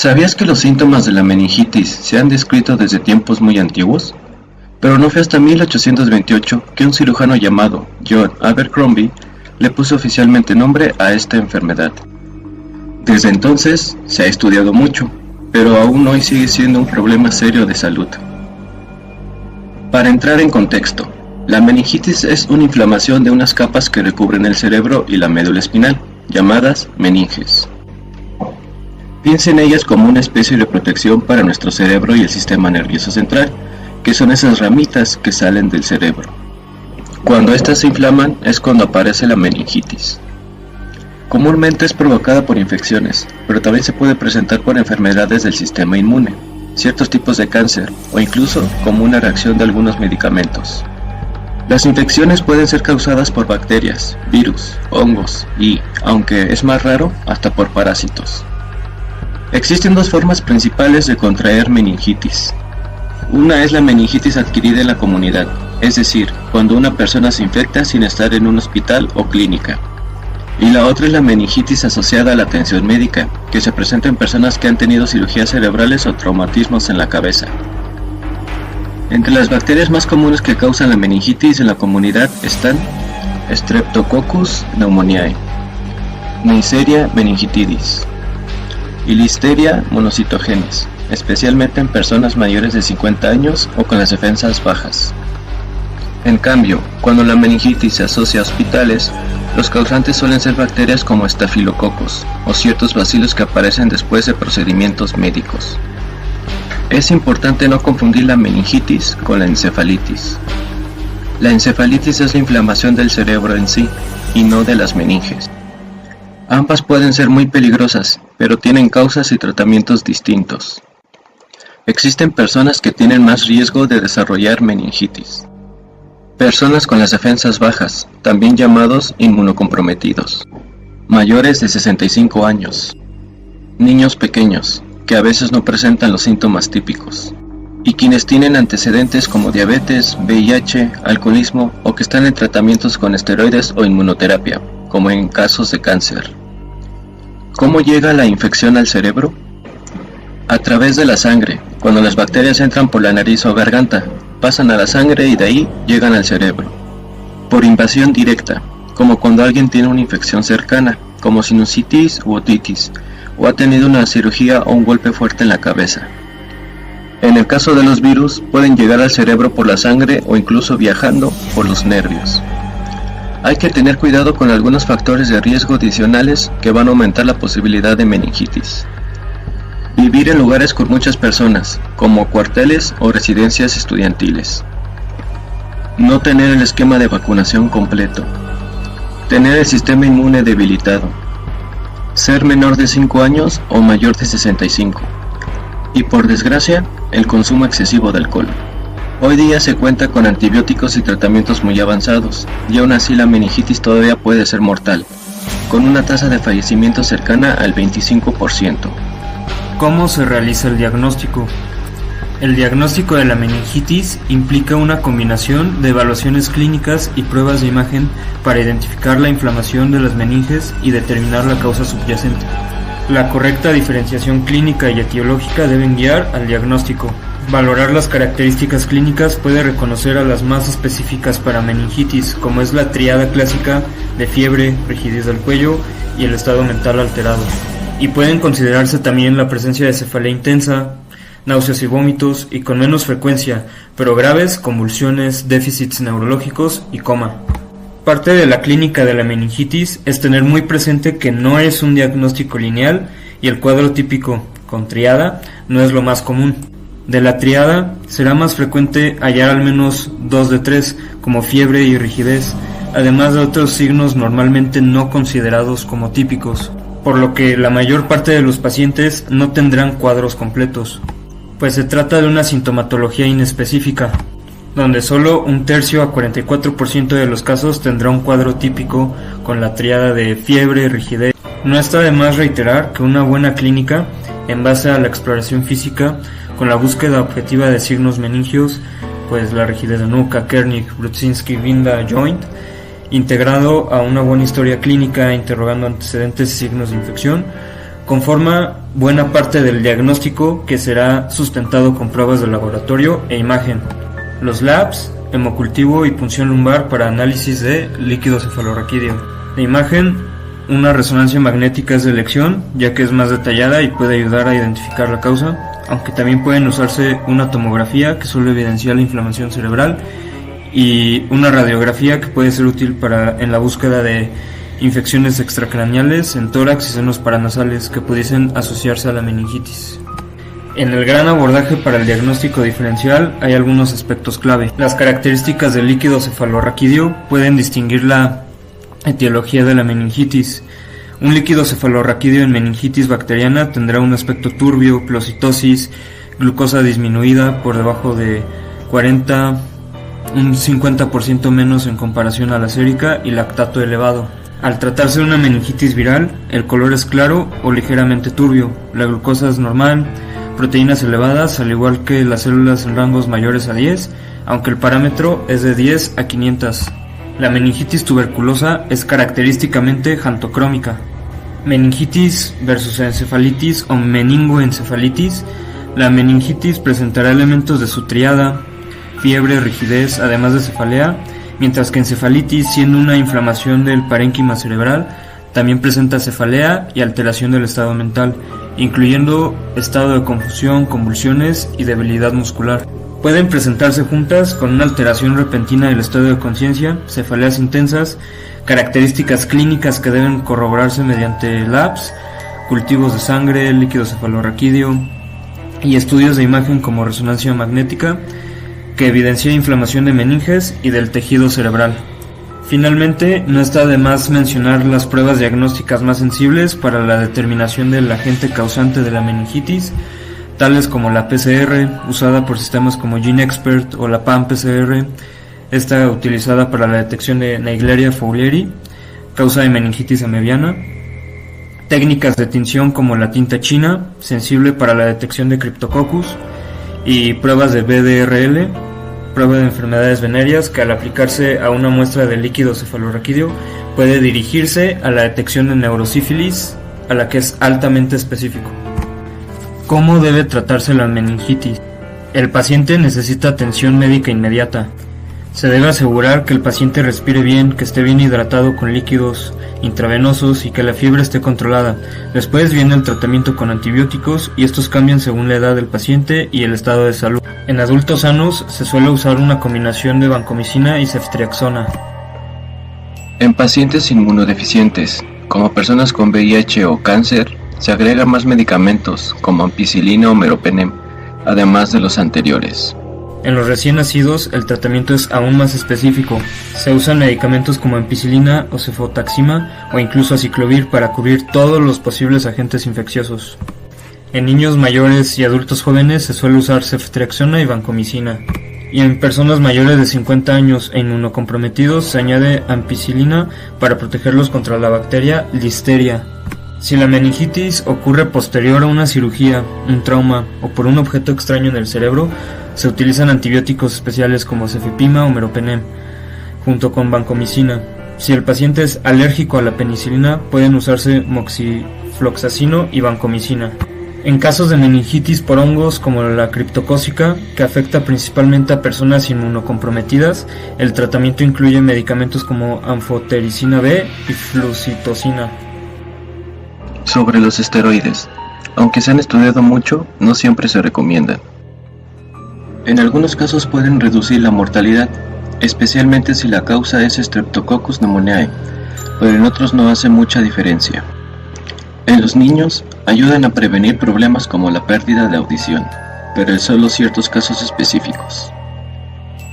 ¿Sabías que los síntomas de la meningitis se han descrito desde tiempos muy antiguos? Pero no fue hasta 1828 que un cirujano llamado John Abercrombie le puso oficialmente nombre a esta enfermedad. Desde entonces se ha estudiado mucho, pero aún hoy sigue siendo un problema serio de salud. Para entrar en contexto, la meningitis es una inflamación de unas capas que recubren el cerebro y la médula espinal, llamadas meninges. Piensa en ellas como una especie de protección para nuestro cerebro y el sistema nervioso central, que son esas ramitas que salen del cerebro. Cuando éstas se inflaman es cuando aparece la meningitis. Comúnmente es provocada por infecciones, pero también se puede presentar por enfermedades del sistema inmune, ciertos tipos de cáncer o incluso como una reacción de algunos medicamentos. Las infecciones pueden ser causadas por bacterias, virus, hongos y, aunque es más raro, hasta por parásitos. Existen dos formas principales de contraer meningitis. Una es la meningitis adquirida en la comunidad, es decir, cuando una persona se infecta sin estar en un hospital o clínica. Y la otra es la meningitis asociada a la atención médica, que se presenta en personas que han tenido cirugías cerebrales o traumatismos en la cabeza. Entre las bacterias más comunes que causan la meningitis en la comunidad están Streptococcus pneumoniae, Neisseria meningitidis y Listeria monocytogenes, especialmente en personas mayores de 50 años o con las defensas bajas. En cambio, cuando la meningitis se asocia a hospitales, los causantes suelen ser bacterias como Staphylococcus o ciertos bacilos que aparecen después de procedimientos médicos. Es importante no confundir la meningitis con la encefalitis. La encefalitis es la inflamación del cerebro en sí y no de las meninges. Ambas pueden ser muy peligrosas, pero tienen causas y tratamientos distintos. Existen personas que tienen más riesgo de desarrollar meningitis. Personas con las defensas bajas, también llamados inmunocomprometidos. Mayores de 65 años. Niños pequeños, que a veces no presentan los síntomas típicos. Y quienes tienen antecedentes como diabetes, VIH, alcoholismo o que están en tratamientos con esteroides o inmunoterapia, como en casos de cáncer. ¿Cómo llega la infección al cerebro? A través de la sangre, cuando las bacterias entran por la nariz o garganta, pasan a la sangre y de ahí llegan al cerebro. Por invasión directa, como cuando alguien tiene una infección cercana, como sinusitis u otitis, o ha tenido una cirugía o un golpe fuerte en la cabeza. En el caso de los virus, pueden llegar al cerebro por la sangre o incluso viajando por los nervios. Hay que tener cuidado con algunos factores de riesgo adicionales que van a aumentar la posibilidad de meningitis. Vivir en lugares con muchas personas, como cuarteles o residencias estudiantiles. No tener el esquema de vacunación completo. Tener el sistema inmune debilitado. Ser menor de 5 años o mayor de 65. Y por desgracia, el consumo excesivo de alcohol. Hoy día se cuenta con antibióticos y tratamientos muy avanzados, y aún así la meningitis todavía puede ser mortal, con una tasa de fallecimiento cercana al 25%. ¿Cómo se realiza el diagnóstico? El diagnóstico de la meningitis implica una combinación de evaluaciones clínicas y pruebas de imagen para identificar la inflamación de las meninges y determinar la causa subyacente. La correcta diferenciación clínica y etiológica deben guiar al diagnóstico. Valorar las características clínicas puede reconocer a las más específicas para meningitis, como es la tríada clásica de fiebre, rigidez del cuello y el estado mental alterado. Y pueden considerarse también la presencia de cefalea intensa, náuseas y vómitos, y con menos frecuencia, pero graves, convulsiones, déficits neurológicos y coma. Parte de la clínica de la meningitis es tener muy presente que no es un diagnóstico lineal y el cuadro típico, con tríada, no es lo más común. De la tríada será más frecuente hallar al menos 2 de 3, como fiebre y rigidez, además de otros signos normalmente no considerados como típicos, por lo que la mayor parte de los pacientes no tendrán cuadros completos, pues se trata de una sintomatología inespecífica, donde solo 1/3 a 44% de los casos tendrá un cuadro típico con la tríada de fiebre y rigidez. No está de más reiterar que una buena clínica, en base a la exploración física, con la búsqueda objetiva de signos meningios, pues la rigidez de nuca, Kernig, Brudzinski, Vinda, joint, integrado a una buena historia clínica interrogando antecedentes y signos de infección, conforma buena parte del diagnóstico que será sustentado con pruebas de laboratorio e imagen. Los labs, hemocultivo y punción lumbar para análisis de líquido cefalorraquídeo. La imagen, una resonancia magnética es de elección, ya que es más detallada y puede ayudar a identificar la causa, aunque también pueden usarse una tomografía que suele evidenciar la inflamación cerebral y una radiografía que puede ser útil en la búsqueda de infecciones extracraneales en tórax y senos paranasales que pudiesen asociarse a la meningitis. En el gran abordaje para el diagnóstico diferencial hay algunos aspectos clave. Las características del líquido cefalorraquídeo pueden distinguir la etiología de la meningitis. Un líquido cefalorraquídeo en meningitis bacteriana tendrá un aspecto turbio, plocitosis, glucosa disminuida por debajo de 40, un 50% menos en comparación a la sérica y lactato elevado. Al tratarse de una meningitis viral, el color es claro o ligeramente turbio, la glucosa es normal, proteínas elevadas, al igual que las células en rangos mayores a 10, aunque el parámetro es de 10 a 500. La meningitis tuberculosa es característicamente xantocrómica. Meningitis versus encefalitis o meningoencefalitis. La meningitis presentará elementos de su tríada, fiebre, rigidez, además de cefalea, mientras que encefalitis, siendo una inflamación del parénquima cerebral, también presenta cefalea y alteración del estado mental, incluyendo estado de confusión, convulsiones y debilidad muscular. Pueden presentarse juntas con una alteración repentina del estado de conciencia, cefaleas intensas, características clínicas que deben corroborarse mediante labs, cultivos de sangre, líquido cefalorraquídeo y estudios de imagen como resonancia magnética, que evidencia inflamación de meninges y del tejido cerebral. Finalmente, no está de más mencionar las pruebas diagnósticas más sensibles para la determinación del agente causante de la meningitis, tales como la PCR, usada por sistemas como GeneXpert, o la PAM-PCR, esta utilizada para la detección de Naegleria fowleri, causa de meningitis amebiana, técnicas de tinción como la tinta china, sensible para la detección de Cryptococcus, y pruebas de BDRL, prueba de enfermedades venéreas, que al aplicarse a una muestra de líquido cefalorraquídeo puede dirigirse a la detección de neurosífilis, a la que es altamente específico. ¿Cómo debe tratarse la meningitis? El paciente necesita atención médica inmediata. Se debe asegurar que el paciente respire bien, que esté bien hidratado con líquidos intravenosos y que la fiebre esté controlada. Después viene el tratamiento con antibióticos y estos cambian según la edad del paciente y el estado de salud. En adultos sanos se suele usar una combinación de vancomicina y ceftriaxona. En pacientes inmunodeficientes, como personas con VIH o cáncer, se agregan más medicamentos como ampicilina o meropenem, además de los anteriores. En los recién nacidos, el tratamiento es aún más específico. Se usan medicamentos como ampicilina o cefotaxima o incluso aciclovir para cubrir todos los posibles agentes infecciosos. En niños mayores y adultos jóvenes se suele usar ceftriaxona y vancomicina. Y en personas mayores de 50 años e inmunocomprometidos se añade ampicilina para protegerlos contra la bacteria Listeria. Si la meningitis ocurre posterior a una cirugía, un trauma o por un objeto extraño en el cerebro, se utilizan antibióticos especiales como cefepima o meropenem, junto con vancomicina. Si el paciente es alérgico a la penicilina, pueden usarse moxifloxacino y vancomicina. En casos de meningitis por hongos como la criptocócica, que afecta principalmente a personas inmunocomprometidas, el tratamiento incluye medicamentos como anfotericina B y flucitosina. Sobre los esteroides, aunque se han estudiado mucho, no siempre se recomiendan. En algunos casos pueden reducir la mortalidad, especialmente si la causa es Streptococcus pneumoniae, pero en otros no hace mucha diferencia. En los niños, ayudan a prevenir problemas como la pérdida de audición, pero en solo ciertos casos específicos.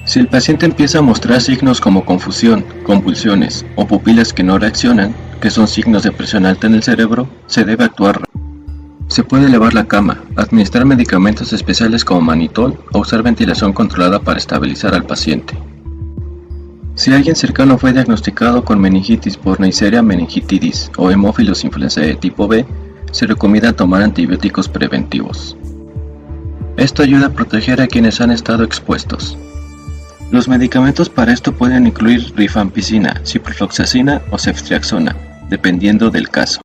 Si el paciente empieza a mostrar signos como confusión, convulsiones o pupilas que no reaccionan, que son signos de presión alta en el cerebro, se debe actuar. Se puede elevar la cama, administrar medicamentos especiales como manitol o usar ventilación controlada para estabilizar al paciente. Si alguien cercano fue diagnosticado con meningitis por Neisseria meningitidis o Haemophilus influenzae tipo B, se recomienda tomar antibióticos preventivos. Esto ayuda a proteger a quienes han estado expuestos. Los medicamentos para esto pueden incluir rifampicina, ciprofloxacina o ceftriaxona, dependiendo del caso.